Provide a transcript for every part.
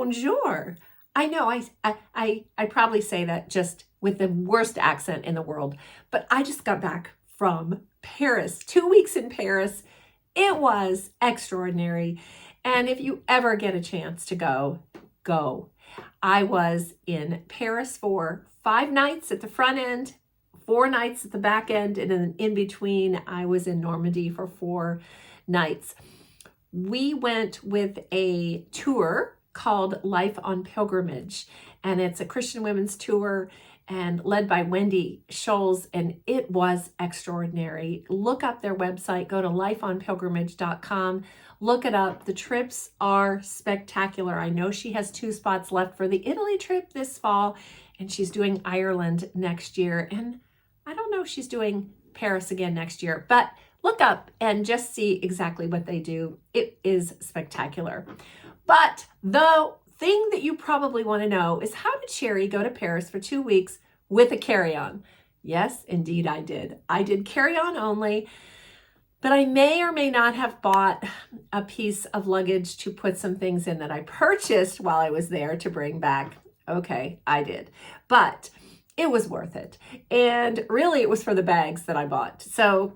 bonjour. I know I probably say that just with the worst accent in the world, but I just got back from Paris, 2 weeks in Paris. It was extraordinary. And if you ever get a chance to go, go. I was in Paris for 5 nights at the front end, 4 nights at the back end, and then in between, I was in Normandy for 4 nights. We went with a tour called Life on Pilgrimage, and it's a Christian women's tour and led by Wendy Scholes, and it was extraordinary. Look up their website, go to lifeonpilgrimage.com, look it up. The trips are spectacular. I know she has 2 spots left for the Italy trip this fall, and she's doing Ireland next year, and I don't know if she's doing Paris again next year, but look up and just see exactly what they do. It is spectacular. But the thing that you probably want to know is, how did Shari go to Paris for 2 weeks with a carry-on? Yes, indeed I did. I did carry-on only, but I may or may not have bought a piece of luggage to put some things in that I purchased while I was there to bring back. Okay, I did. But it was worth it. And really it was for the bags that I bought. So,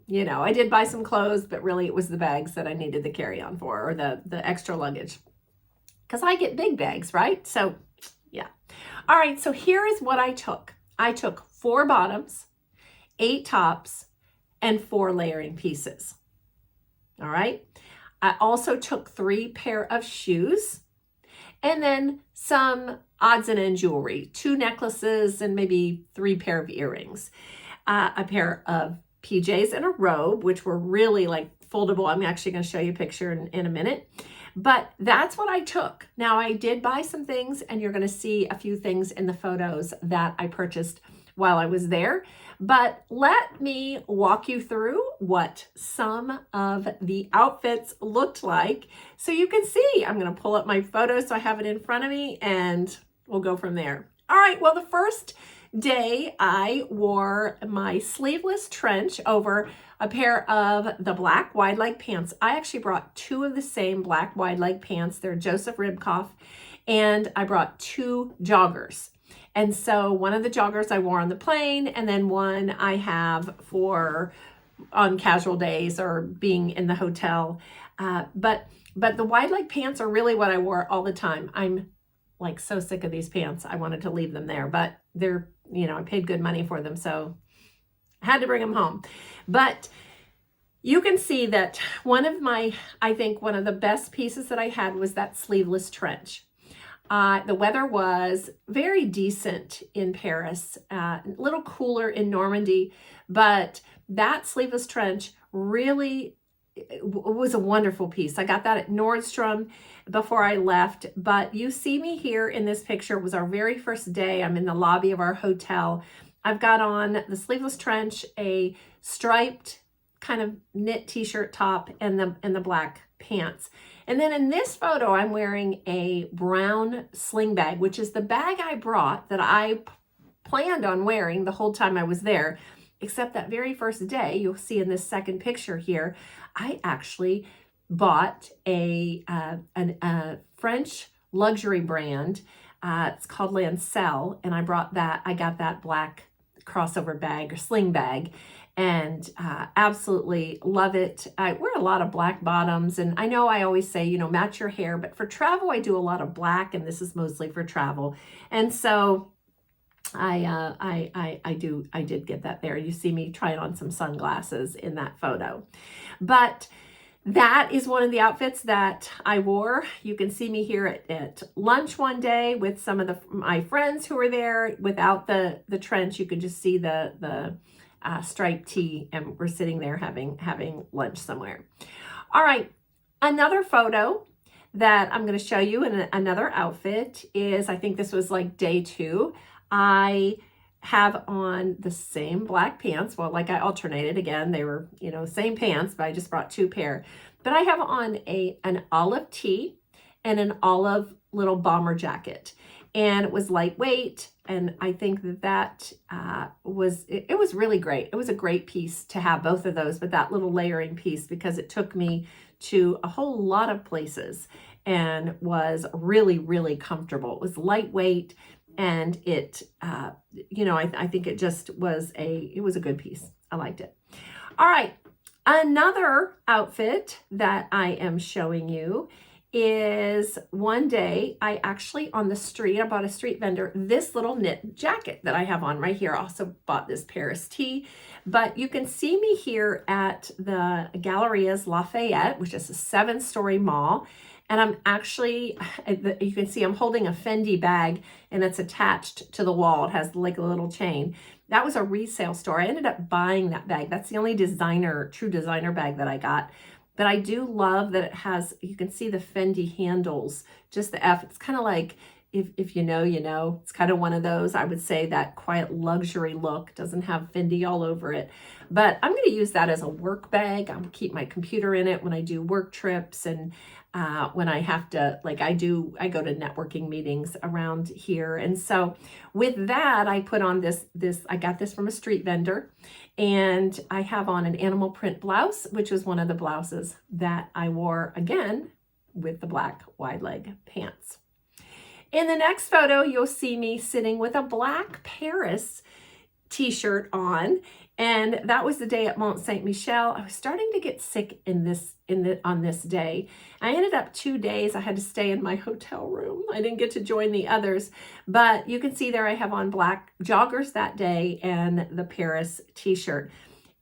you know, I did buy some clothes, but really it was the bags that I needed the carry-on for, or the extra luggage. Because I get big bags, right? So, yeah. All right, so here is what I took. I took 4 bottoms, 8 tops, and 4 layering pieces. All right. I also took 3 pair of shoes, and then some odds and end jewelry, 2 necklaces, and maybe 3 pair of earrings, a pair of PJs and a robe, which were really like foldable. I'm actually going to show you a picture in a minute. But that's what I took. Now, I did buy some things, and you're going to see a few things in the photos that I purchased while I was there. But let me walk you through what some of the outfits looked like so you can see. I'm going to pull up my photos so I have it in front of me, and we'll go from there. All right, well, the first day I wore my sleeveless trench over a pair of the black wide leg pants. I actually brought 2 of the same black wide leg pants. They're Joseph Ribkoff, and I brought 2 joggers. And so one of the joggers I wore on the plane, and then one I have for on casual days or being in the hotel. But the wide leg pants are really what I wore all the time. I'm like so sick of these pants. I wanted to leave them there, but they're, you know, I paid good money for them, so I had to bring them home. But you can see that I think one of the best pieces that I had was that sleeveless trench. The weather was very decent in Paris, a little cooler in Normandy, but that sleeveless trench really was a wonderful piece. I got that at Nordstrom before I left, but you see me here in this picture. It was our very first day. I'm in the lobby of our hotel. I've got on the sleeveless trench, a striped kind of knit t-shirt top, and the black pants. And then in this photo, I'm wearing a brown sling bag, which is the bag I brought that I planned on wearing the whole time I was there. Except that very first day, you'll see in this second picture here, I actually bought a French luxury brand. It's called Lancel, and I got that black crossover bag or sling bag, and absolutely love it. I wear a lot of black bottoms, and I know I always say, you know, match your hair, but for travel, I do a lot of black, and this is mostly for travel. And so I did get that there. You see me trying on some sunglasses in that photo. But that is one of the outfits that I wore. You can see me here at lunch one day with some of my friends who were there without the trench. You could just see the striped tee, and we're sitting there having lunch somewhere. All right, another photo that I'm going to show you in another outfit is, I think this was like day 2. I have on the same black pants. Well, like I alternated again. They were, you know, same pants, but I just brought 2 pair. But I have on an olive tee and an olive little bomber jacket. And it was lightweight. And I think that was really great. It was a great piece to have both of those, but that little layering piece, because it took me to a whole lot of places. and was really, really comfortable. It was lightweight, and it, I think it just was it was a good piece. I liked it. All right. Another outfit that I am showing you is one day I actually on the street, I bought a street vendor this little knit jacket that I have on right here. I also bought this Paris tee, but you can see me here at the Gallerias Lafayette, which is a 7-story mall. And I'm actually, you can see I'm holding a Fendi bag, and it's attached to the wall. It has like a little chain. That was a resale store. I ended up buying that bag. That's the only true designer bag that I got. But I do love that it has, you can see the Fendi handles, just the F. It's kind of like, if you know, you know. It's kind of one of those, I would say, that quiet luxury look. Doesn't have Fendi all over it. But I'm going to use that as a work bag. I'm going to keep my computer in it when I do work trips, and when I have to, like I go to networking meetings around here. And so with that, I put on this, I got this from a street vendor, and I have on an animal print blouse, which was one of the blouses that I wore again with the black wide leg pants. In the next photo, you'll see me sitting with a black Paris t-shirt on, and that was the day at Mont Saint Michel. I was starting to get sick on this day. I ended up 2 days. I had to stay in my hotel room. I didn't get to join the others, but you can see there I have on black joggers that day and the Paris t-shirt.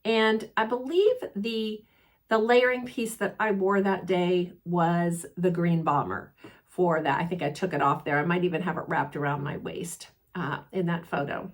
And I believe the layering piece that I wore that day was the green bomber for that. I think I took it off there. I might even have it wrapped around my waist in that photo.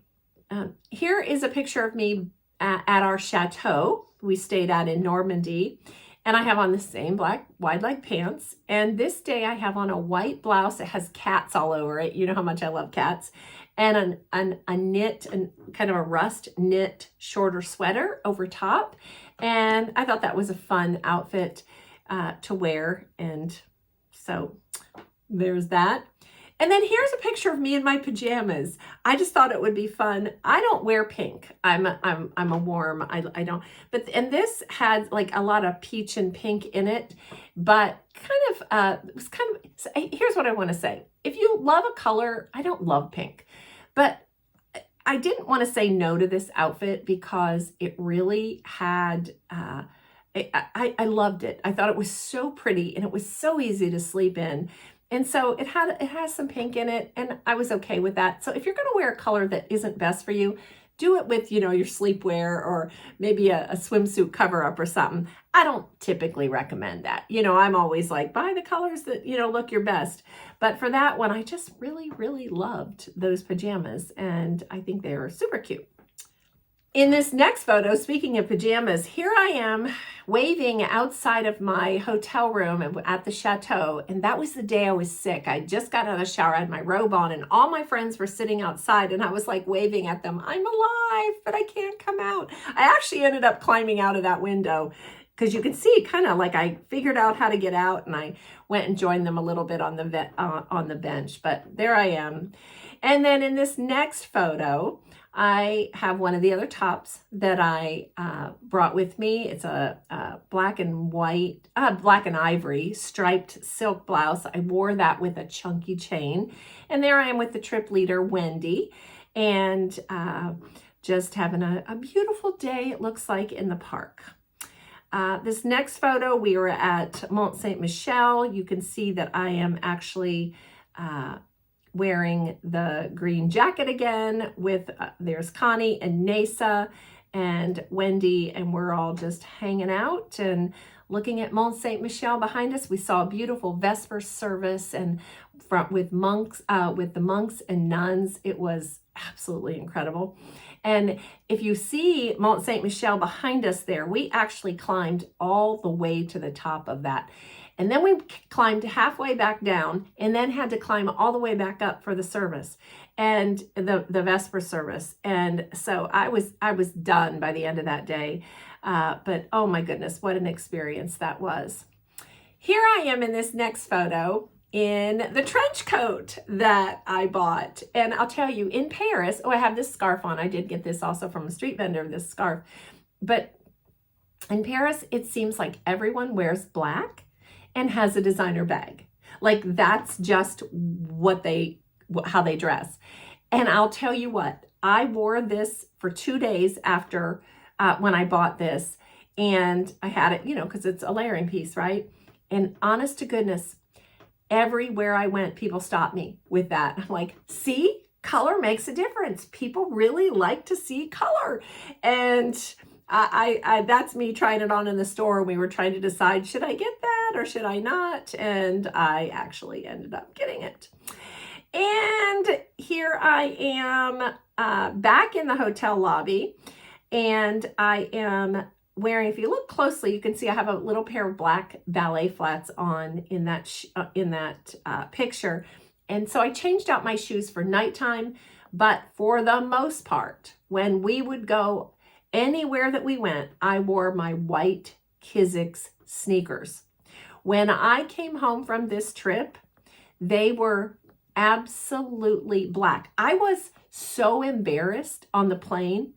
Here is a picture of me at our Chateau we stayed at in Normandy, and I have on the same black wide leg pants. And this day I have on a white blouse. It has cats all over it. You know how much I love cats. And a knit, and kind of a rust knit shorter sweater over top. And I thought that was a fun outfit to wear. And so there's that. And then here's a picture of me in my pajamas. I just thought it would be fun. I don't wear pink. I'm a warm. I don't. And this had like a lot of peach and pink in it, but it was kind of. Here's what I want to say. If you love a color, I don't love pink, but I didn't want to say no to this outfit because it really had. I loved it. I thought it was so pretty, and it was so easy to sleep in. And so it has some pink in it, and I was okay with that. So if you're going to wear a color that isn't best for you, do it with, your sleepwear or maybe a swimsuit cover up or something. I don't typically recommend that. I'm always like, buy the colors that, look your best. But for that one, I just really, really loved those pajamas, and I think they are super cute. In this next photo, speaking of pajamas, here I am waving outside of my hotel room at the Chateau, and that was the day I was sick. I just got out of the shower, I had my robe on, and all my friends were sitting outside, and I was like waving at them, I'm alive, but I can't come out. I actually ended up climbing out of that window, because you can see kind of like I figured out how to get out, and I went and joined them a little bit on the bench, but there I am. And then in this next photo, I have one of the other tops that I brought with me. It's a black and ivory striped silk blouse. I wore that with a chunky chain. And there I am with the trip leader, Wendy, and just having a beautiful day, it looks like, in the park. This next photo, we were at Mont Saint Michel. You can see that I am actually wearing the green jacket again with, there's Connie and Nasa and Wendy, and we're all just hanging out and looking at Mont Saint Michel behind us. We saw a beautiful Vesper service and with the monks and nuns. It was absolutely incredible. And if you see Mont Saint Michel behind us there, we actually climbed all the way to the top of that. And then we climbed halfway back down, and then had to climb all the way back up for the service and the Vesper service. And so I was done by the end of that day. But oh my goodness, what an experience that was. Here I am in this next photo in the trench coat that I bought. And I'll tell you, in Paris, I have this scarf on. I did get this also from a street vendor, this scarf. But in Paris, it seems like everyone wears black and has a designer bag. Like that's just how they dress. And I'll tell you what, I wore this for 2 days after when I bought this, and I had it, because it's a layering piece, right? And honest to goodness, everywhere I went, people stopped me with that. I'm like, see, color makes a difference. People really like to see color. And I that's me trying it on in the store. We were trying to decide, should I get that or should I not? And I actually ended up getting it. And here I am back in the hotel lobby, and I am wearing, if you look closely, you can see I have a little pair of black ballet flats on in that picture. And so I changed out my shoes for nighttime, but for the most part, when we would go anywhere that we went, I wore my white Kizik sneakers. When I came home from this trip, they were absolutely black. I was so embarrassed on the plane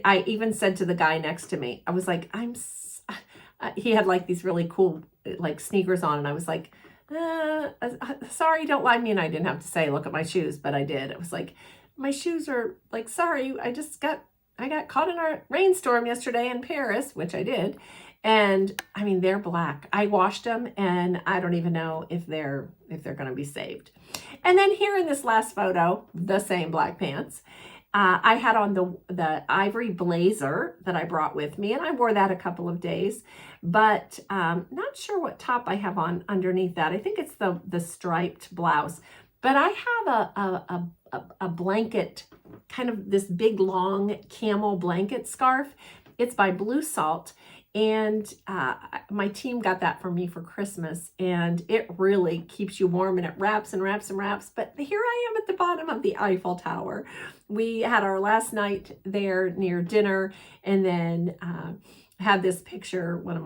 I even said to the guy next to me, I was like, he had like these really cool like sneakers on, and I was like, sorry, don't lie to me. And I didn't have to say, look at my shoes, but I did. It was like, my shoes are like, sorry, I got caught in a rainstorm yesterday in Paris, which I did. And I mean, they're black. I washed them, and I don't even know if they're going to be saved. And then here in this last photo, the same black pants. I had on the ivory blazer that I brought with me, and I wore that a couple of days, but not sure what top I have on underneath that. I think it's the striped blouse, but I have a blanket, kind of this big long camel blanket scarf. It's by Blue Salt, and my team got that for me for Christmas, and it really keeps you warm, and it wraps and wraps and wraps. But here I am at the bottom of the Eiffel Tower. We had our last night there near dinner, and then had this picture one of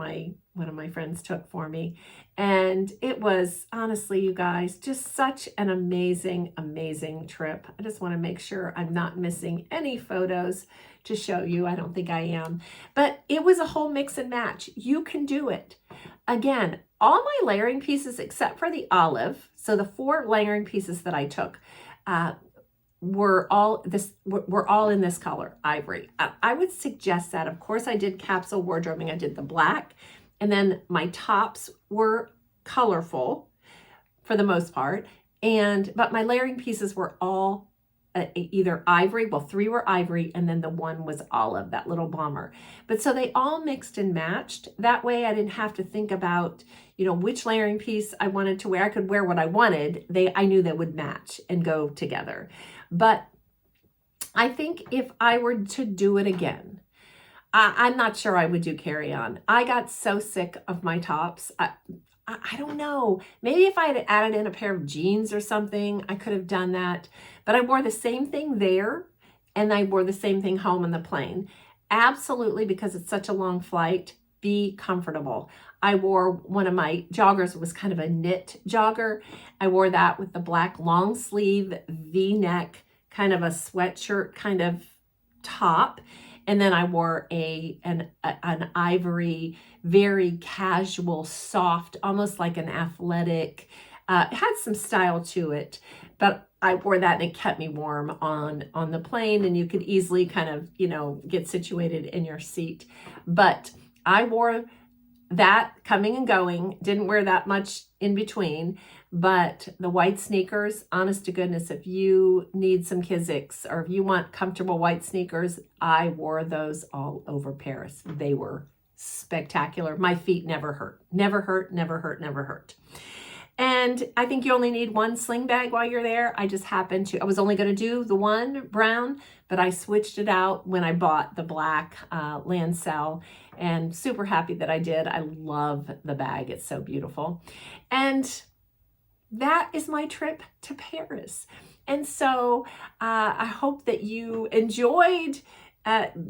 my friends took for me, and it was, honestly, you guys, just such an amazing trip. I just want to make sure I'm not missing any photos to show you. I don't think I am, but it was a whole mix and match. You can do it. Again, all my layering pieces except for the olive, so the 4 layering pieces that I took were all in this color, ivory. I would suggest that. Of course, I did capsule wardrobing. I did the black, and then my tops were colorful for the most part, but my layering pieces were all either ivory. Well, 3 were ivory, and then the 1 was olive, that little bomber. But so they all mixed and matched. That way I didn't have to think about, which layering piece I wanted to wear. I could wear what I wanted. I knew they would match and go together. But I think if I were to do it again, I'm not sure I would do carry-on. I got so sick of my tops. I don't know. Maybe if I had added in a pair of jeans or something, I could have done that. But I wore the same thing there, and I wore the same thing home on the plane. Absolutely, because it's such a long flight, be comfortable. I wore one of my joggers, was kind of a knit jogger. I wore that with the black long sleeve V-neck, kind of a sweatshirt kind of top. And then I wore an ivory, very casual, soft, almost like an athletic, it had some style to it, but I wore that and it kept me warm on the plane, and you could easily kind of, get situated in your seat. But I wore that coming and going, didn't wear that much in between. But the white sneakers, honest to goodness, if you need some Kiziks or if you want comfortable white sneakers, I wore those all over Paris. They were spectacular. My feet never hurt. Never hurt, never hurt, never hurt. And I think you only need 1 sling bag while you're there. I just happened to, I was only going to do the 1 brown, but I switched it out when I bought the black Lancel, and super happy that I did. I love the bag. It's so beautiful. And that is my trip to Paris. And so I hope that you enjoyed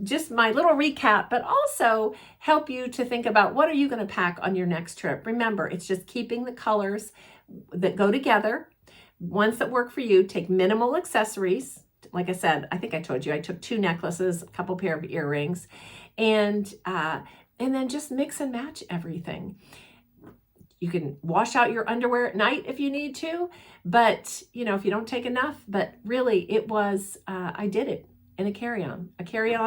just my little recap, but also help you to think about, what are you going to pack on your next trip? Remember, it's just keeping the colors that go together, ones that work for you. Take minimal accessories. Like I said, I think I told you, I took 2 necklaces, a couple pair of earrings, and then just mix and match everything. You can wash out your underwear at night if you need to, but if you don't take enough. But really, it was, I did it in a carry-on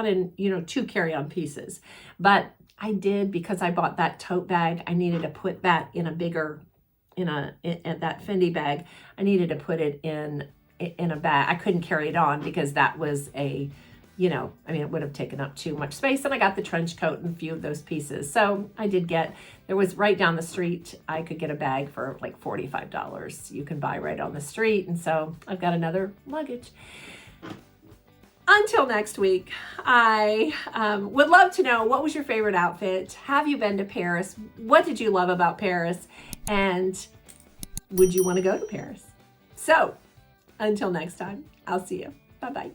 and, 2 carry-on pieces. But I did, because I bought that tote bag, I needed to put that in a bigger, in that Fendi bag. I needed to put it in a bag. I couldn't carry it on because that was it would have taken up too much space. And I got the trench coat and a few of those pieces. So I did there was right down the street, I could get a bag for like $45. You can buy right on the street. And so I've got another luggage. Until next week, I would love to know, what was your favorite outfit? Have you been to Paris? What did you love about Paris? And would you want to go to Paris? So until next time, I'll see you. Bye-bye.